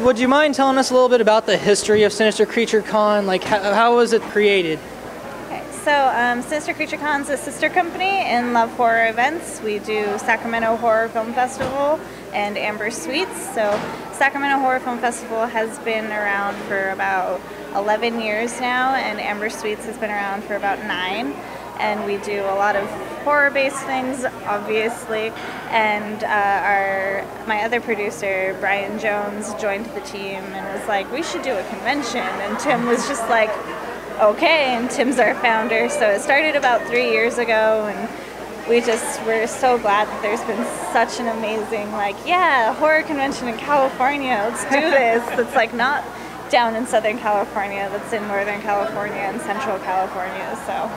would you mind telling us a little bit about the history of Sinister Creature Con? Like, how was it created? Okay, so Sinister Creature Con is a sister company in Love Horror Events. We do Sacramento Horror Film Festival and Amber Sweets. So Sacramento Horror Film Festival has been around for about 11 years now, and Amber Sweets has been around for about 9. And we do a lot of horror-based things, obviously. And my other producer, Brian Jones, joined the team and was like, we should do a convention. And Tim was just like, okay. And Tim's our founder. So it started about 3 years ago, and we're so glad that there's been such an amazing, like, yeah, horror convention in California. Let's do this. That's like not down in Southern California. That's in Northern California and Central California. So.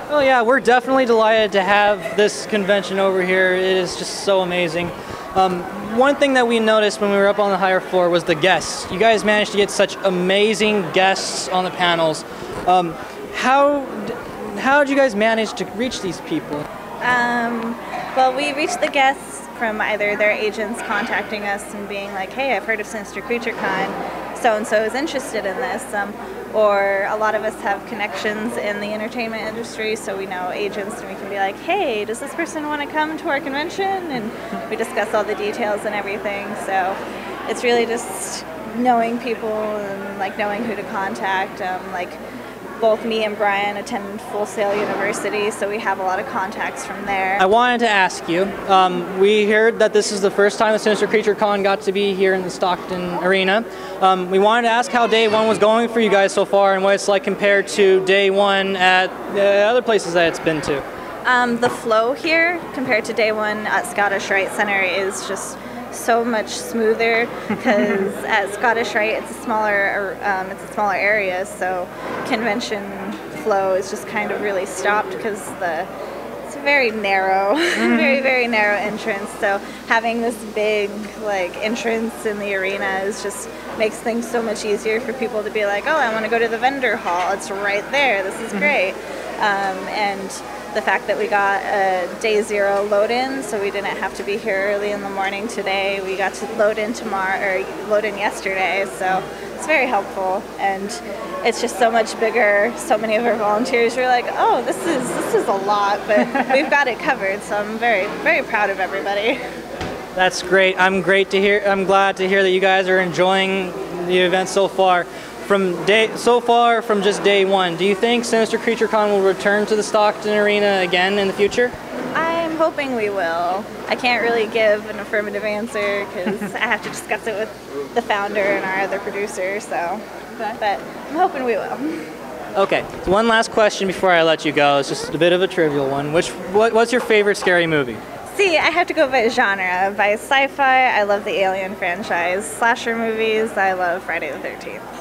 Well, yeah, we're definitely delighted to have this convention over here. It is just so amazing. One thing that we noticed when we were up on the higher floor was the guests. You guys managed to get such amazing guests on the panels. How did you guys manage to reach these people? Well, we reached the guests from either their agents contacting us and being like, hey, I've heard of Sinister Creature Con, so-and-so is interested in this. Or a lot of us have connections in the entertainment industry, so we know agents and we can be like, hey, does this person want to come to our convention? And we discuss all the details and everything. So it's really just knowing people and like knowing who to contact. Like both me and Brian attend Full Sail University, so we have a lot of contacts from there. I wanted to ask you, we heard that this is the first time the Sinister Creature Con got to be here in the Stockton Arena. We wanted to ask how day one was going for you guys so far and what it's like compared to day one at the other places that it's been to. The flow here compared to day one at Scottish Rite Center is just so much smoother because at Scottish Rite it's a smaller area, so convention flow is just kind of really stopped because it's a very narrow, very narrow entrance. So having this big like entrance in the arena is just makes things so much easier for people to be like, oh, I want to go to the vendor hall. It's right there. This is great. And the fact that we got a day 0 load-in, so we didn't have to be here early in the morning today. We got to load in yesterday, so it's very helpful, and it's just so much bigger. So many of our volunteers were like, oh, this is a lot, but we've got it covered, so I'm very proud of everybody. That's great. I'm glad to hear that you guys are enjoying the event so far. From just day one, do you think Sinister Creature Con will return to the Stockton Arena again in the future? I'm hoping we will. I can't really give an affirmative answer because I have to discuss it with the founder and our other producer, so. Okay. But I'm hoping we will. Okay, so one last question before I let you go. It's just a bit of a trivial one. What's your favorite scary movie? See, I have to go by genre. By sci-fi, I love the Alien franchise. Slasher movies, I love Friday the 13th.